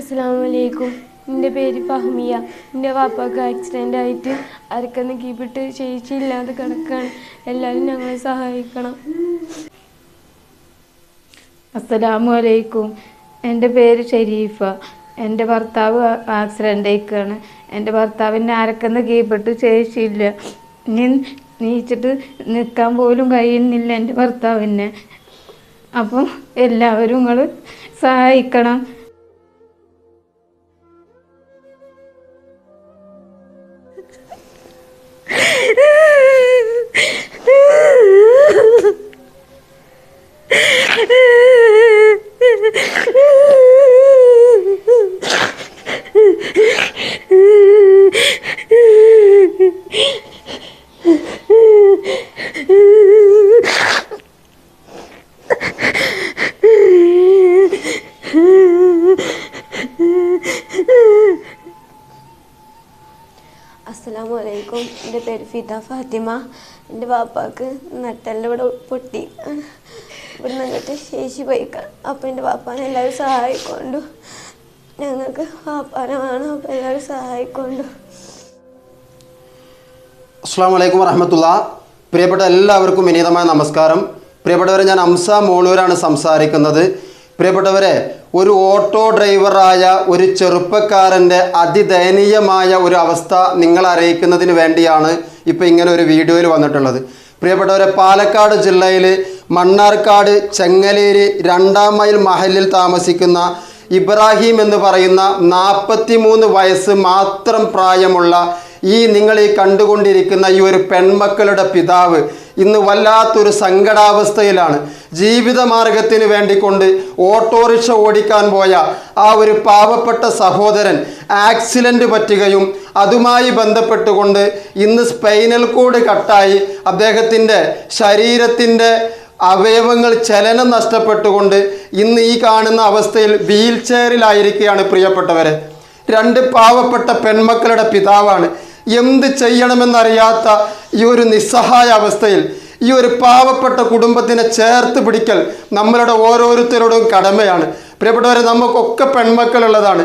അസ്സലാമലൈക്കും. എൻ്റെ പേര് ഫഹ്മിയ. എൻ്റെ വാപ്പാക്ക് ആക്സിഡൻ്റ് ആയിട്ട് അരക്കന്ന് കീപ്പിട്ട് ചേച്ചിയില്ലാതെ കിടക്കുകയാണ്. എല്ലാവരും ഞങ്ങളെ സഹായിക്കണം. അസ്സലാമലൈക്കും. എൻ്റെ പേര് ഷരീഫ. എൻ്റെ ഭർത്താവ് ആക്സിഡൻ്റ് ആയിക്കാണ്. എൻ്റെ ഭർത്താവിൻ്റെ അരക്കന്ന് കീപ്പിട്ട് ചേച്ചിയില്ല. നീച്ചിട്ട് നിൽക്കാൻ പോലും കഴിയുന്നില്ല എൻ്റെ ഭർത്താവിനെ. അപ്പം എല്ലാവരും നിങ്ങൾ സഹായിക്കണം. അസ്സലാമലൈക്കും. എൻ്റെ പേര് ഫിദ ഫാത്തിമ. എൻ്റെ വാപ്പാക്ക് നട്ടെല്ലാം ഇവിടെ പൊട്ടി ഇവിടെ നിന്നിട്ട് ശേഷി പോയിക്കാം. അപ്പോൾ എൻ്റെ വാപ്പാനെ എല്ലാവരും സഹായിക്കൊണ്ടു. ഞങ്ങൾക്ക് വാപ്പാനെ വേണം. അപ്പോൾ എല്ലാവരും സഹായിക്കൊണ്ടു. അസ്സലാമു അലൈക്കും വറഹ്മത്തുള്ളാഹി. പ്രിയപ്പെട്ട എല്ലാവർക്കും വിനീതമായ നമസ്കാരം. പ്രിയപ്പെട്ടവരെ, ഞാൻ ഹംസ മോളൂരാണ് സംസാരിക്കുന്നത്. പ്രിയപ്പെട്ടവരെ, ഒരു ഓട്ടോ ഡ്രൈവറായ ഒരു ചെറുപ്പക്കാരൻ്റെ അതിദയനീയമായ ഒരു അവസ്ഥ നിങ്ങളെ അറിയിക്കുന്നതിന് വേണ്ടിയാണ് ഇപ്പോൾ ഇങ്ങനെ ഒരു വീഡിയോയിൽ വന്നിട്ടുള്ളത്. പ്രിയപ്പെട്ടവരെ, പാലക്കാട് ജില്ലയിൽ മണ്ണാർക്കാട് ചെങ്ങലേരി 2 മൈൽ മഹലിൽ താമസിക്കുന്ന ഇബ്രാഹിം എന്ന് പറയുന്ന 43 വയസ്സ് മാത്രം പ്രായമുള്ള നിങ്ങൾ കണ്ടുകൊണ്ടിരിക്കുന്ന ഈ ഒരു പെൺമക്കളുടെ പിതാവ് ഇന്ന് വല്ലാത്തൊരു സങ്കടാവസ്ഥയിലാണ്. ജീവിതമാർഗത്തിന് വേണ്ടിക്കൊണ്ട് ഓട്ടോറിക്ഷ ഓടിക്കാൻ പോയ ആ ഒരു പാവപ്പെട്ട സഹോദരൻ ആക്സിഡൻറ്റ് പറ്റുകയും അതുമായി ബന്ധപ്പെട്ടുകൊണ്ട് ഇന്ന് സ്പൈനൽ കോഡ് കട്ടായി അദ്ദേഹത്തിൻ്റെ ശരീരത്തിൻ്റെ അവയവങ്ങൾ ചലനം നഷ്ടപ്പെട്ടുകൊണ്ട് ഇന്ന് ഈ കാണുന്ന അവസ്ഥയിൽ വീൽ ചെയറിലായിരിക്കുകയാണ്. പ്രിയപ്പെട്ടവരെ, 2 പാവപ്പെട്ട പെൺമക്കളുടെ പിതാവാണ്. എന്ത് ചെയ്യണമെന്നറിയാത്ത ഈ ഒരു നിസ്സഹായ അവസ്ഥയിൽ ഈ ഒരു പാവപ്പെട്ട കുടുംബത്തിനെ ചേർത്ത് പിടിക്കൽ നമ്മളുടെ ഓരോരുത്തരോടും കടമയാണ്. പ്രിയപ്പെട്ടവരെ, നമുക്കൊക്കെ പെൺമക്കളുള്ളതാണ്.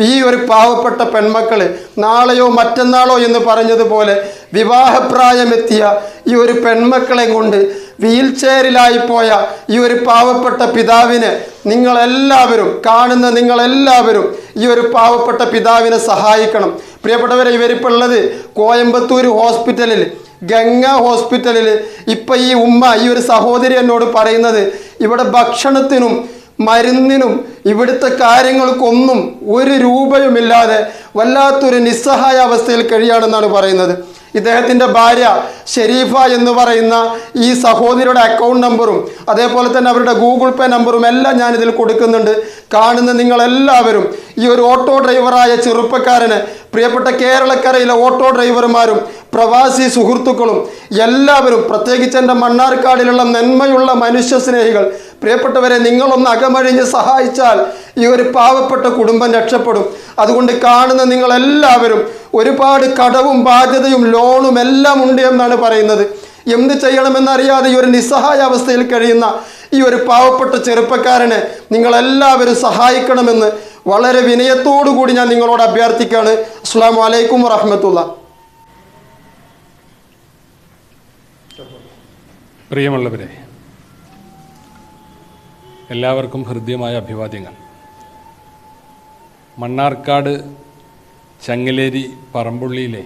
ഈ ഒരു പാവപ്പെട്ട പെൺമക്കൾ നാളെയോ മറ്റന്നാളോ എന്ന് പറഞ്ഞതുപോലെ വിവാഹപ്രായമെത്തിയ ഈ ഒരു പെൺമക്കളെ കൊണ്ട് വീൽ ചെയറിലായി പോയ ഈ ഒരു പാവപ്പെട്ട പിതാവിനെ നിങ്ങളെല്ലാവരും നിങ്ങളെല്ലാവരും ഈ ഒരു പാവപ്പെട്ട പിതാവിനെ സഹായിക്കണം. പ്രിയപ്പെട്ടവരെ, ഇവരിപ്പോൾ ഉള്ളത് കോയമ്പത്തൂർ ഹോസ്പിറ്റലിൽ, ഗംഗ ഹോസ്പിറ്റലിൽ. ഇപ്പം ഈ ഒരു സഹോദരി എന്നോട് പറയുന്നത് ഇവിടെ ഭക്ഷണത്തിനും മരുന്നിനും ഇവിടുത്തെ കാര്യങ്ങൾക്കൊന്നും 1 രൂപയുമില്ലാതെ വല്ലാത്തൊരു നിസ്സഹായ അവസ്ഥയിൽ കഴിയാണെന്നാണ് പറയുന്നത്. ഇദ്ദേഹത്തിൻ്റെ ഭാര്യ ഷെരീഫ എന്ന് പറയുന്ന ഈ സഹോദരിയുടെ അക്കൗണ്ട് നമ്പറും അതേപോലെ തന്നെ അവരുടെ ഗൂഗിൾ പേ നമ്പറും എല്ലാം ഞാനിതിൽ കൊടുക്കുന്നുണ്ട്. കാണുന്ന നിങ്ങളെല്ലാവരും ഈ ഒരു ഓട്ടോ ഡ്രൈവറായ ചെറുപ്പക്കാരന്, പ്രിയപ്പെട്ട കേരളക്കരയിലെ ഓട്ടോ ഡ്രൈവർമാരും പ്രവാസി സുഹൃത്തുക്കളും എല്ലാവരും, പ്രത്യേകിച്ച് എൻ്റെ മണ്ണാർക്കാടിലുള്ള നന്മയുള്ള മനുഷ്യ സ്നേഹികൾ, പ്രിയപ്പെട്ടവരെ, നിങ്ങളൊന്ന് അകമഴിഞ്ഞ് സഹായിച്ചാൽ ഈ ഒരു പാവപ്പെട്ട കുടുംബം രക്ഷപ്പെടും. അതുകൊണ്ട് കാണുന്ന നിങ്ങളെല്ലാവരും, ഒരുപാട് കടവും ബാധ്യതയും ലോണും എല്ലാം ഉണ്ട് എന്നാണ് പറയുന്നത്. എന്ത് ചെയ്യണമെന്നറിയാതെ ഈ ഒരു നിസ്സഹായ അവസ്ഥയിൽ കഴിയുന്ന ഈ ഒരു പാവപ്പെട്ട ചെറുപ്പക്കാരനെ നിങ്ങളെല്ലാവരും സഹായിക്കണമെന്ന് വളരെ വിനയത്തോടു കൂടി ഞാൻ നിങ്ങളോട് അഭ്യർത്ഥിക്കുകയാണ്. അസ്സലാമു അലൈക്കും വറഹ്മത്തുള്ളാഹി. പ്രിയമുള്ളവരെ, എല്ലാവർക്കും ഹൃദ്യമായ അഭിവാദ്യങ്ങൾ. മണ്ണാർക്കാട് ചങ്ങലേരി പറമ്പുള്ളിയിലെ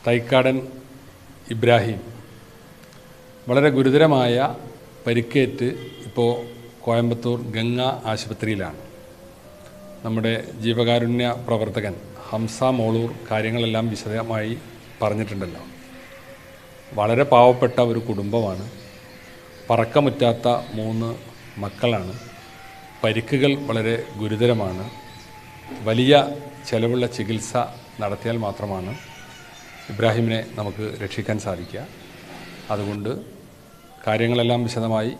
തൈക്കാടൻ ഇബ്രാഹിം വളരെ ഗുരുതരമായ പരിക്കേറ്റ് ഇപ്പോൾ കോയമ്പത്തൂർ ഗംഗ ആശുപത്രിയിലാണ്. നമ്മുടെ ജീവകാരുണ്യ പ്രവർത്തകൻ ഹംസ മോളൂർ കാര്യങ്ങളെല്ലാം വിശദമായി പറഞ്ഞിട്ടുണ്ടല്ലോ. വളരെ പാവപ്പെട്ട ഒരു കുടുംബമാണ്. പറക്കമുറ്റാത്ത 3 മക്കളാണ്. പരിക്കുകൾ വളരെ ഗുരുതരമാണ്. വലിയ ചെലവുള്ള ചികിത്സ നടത്തിയാൽ മാത്രമാണ് ഇബ്രാഹിമിനെ നമുക്ക് രക്ഷിക്കാൻ സാധിക്കുക. അതുകൊണ്ട് കാര്യങ്ങളെല്ലാം വിശദമായി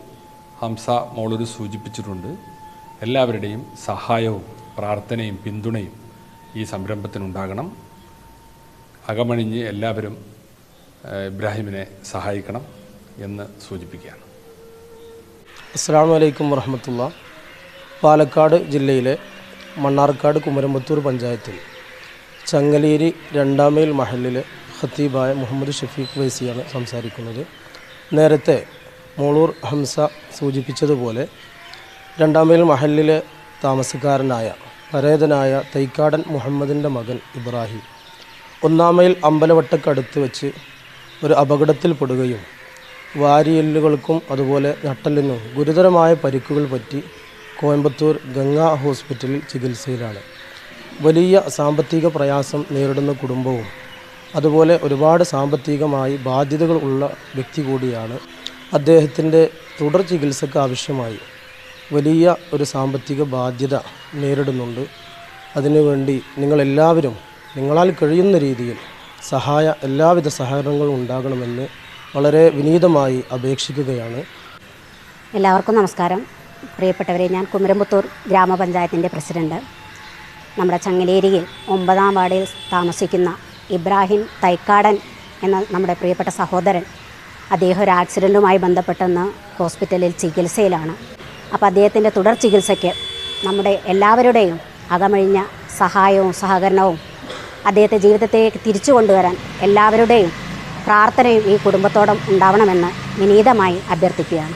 ഹംസ മോളൂർ സൂചിപ്പിച്ചിട്ടുണ്ട്. എല്ലാവരുടെയും സഹായവും പ്രാർത്ഥനയും പിന്തുണയും ഈ സംരംഭത്തിനുണ്ടാകണം. അകമണിഞ്ഞ് എല്ലാവരും ഇബ്രാഹിമിനെ സഹായിക്കണം എന്ന് സൂചിപ്പിക്കുകയാണ്. അസ്സലാമു അലൈക്കും വറഹ്മത്തുള്ളാഹി. പാലക്കാട് ജില്ലയിലെ മണ്ണാർക്കാട് കുമരമ്പത്തൂർ പഞ്ചായത്തിൽ ചങ്ങലേരി 2 മൈൽ മഹല്ലിലെ ഖത്തീബായ മുഹമ്മദ് ഷഫീഖ് വൈസിയാണ് സംസാരിക്കുന്നത്. നേരത്തെ മോളൂർ ഹംസ സൂചിപ്പിച്ചതുപോലെ 2 മൈൽ മഹല്ലിലെ താമസക്കാരനായ പരേതനായ തൈക്കാടൻ മുഹമ്മദിൻ്റെ മകൻ ഇബ്രാഹിം 1 മൈൽ അമ്പലവട്ടക്കടുത്ത് വെച്ച് ഒരു അപകടത്തിൽപ്പെടുകയും വാരിയെല്ലുകൾക്കും അതുപോലെ നട്ടെല്ലിനും ഗുരുതരമായ പരിക്കുകൾ പറ്റി കോയമ്പത്തൂർ ഗംഗാ ഹോസ്പിറ്റലിൽ ചികിത്സയിലാണ്. വലിയ സാമ്പത്തിക പ്രയാസം നേരിടുന്ന കുടുംബവും അതുപോലെ ഒരുപാട് സാമ്പത്തികമായി ബാധ്യതകൾ ഉള്ള വ്യക്തി കൂടിയാണ്. അദ്ദേഹത്തിൻ്റെ തുടർ ചികിത്സയ്ക്ക് ആവശ്യമായി വലിയ ഒരു സാമ്പത്തിക ബാധ്യത നേരിടുന്നുണ്ട്. അതിനുവേണ്ടി നിങ്ങളെല്ലാവരും നിങ്ങളാൽ കഴിയുന്ന രീതിയിൽ എല്ലാവിധ സഹകരണങ്ങളും ഉണ്ടാകണമെന്ന് വളരെ വിനീതമായി അപേക്ഷിക്കുകയാണ്. എല്ലാവർക്കും നമസ്കാരം. പ്രിയപ്പെട്ടവരെ, ഞാൻ കുമരമ്പത്തൂർ ഗ്രാമപഞ്ചായത്തിൻ്റെ പ്രസിഡന്റ്. നമ്മുടെ ചങ്ങലേരിയിൽ 9-ാം വാർഡിൽ താമസിക്കുന്ന ഇബ്രാഹിം തൈക്കാടൻ എന്ന നമ്മുടെ പ്രിയപ്പെട്ട സഹോദരൻ, അദ്ദേഹം ഒരു ആക്സിഡൻറ്റുമായി ബന്ധപ്പെട്ടെന്ന് ഹോസ്പിറ്റലിൽ ചികിത്സയിലാണ്. അപ്പോൾ അദ്ദേഹത്തിൻ്റെ തുടർ ചികിത്സയ്ക്ക് നമ്മുടെ എല്ലാവരുടെയും അകമഴിഞ്ഞ സഹായവും സഹകരണവും അദ്ദേഹത്തെ ജീവിതത്തിലേക്ക് തിരിച്ചു കൊണ്ടുവരാൻ എല്ലാവരുടെയും പ്രാർത്ഥനയും ഈ കുടുംബത്തോടും ഉണ്ടാവണമെന്ന് വിനീതമായി അഭ്യർത്ഥിക്കുകയാണ്.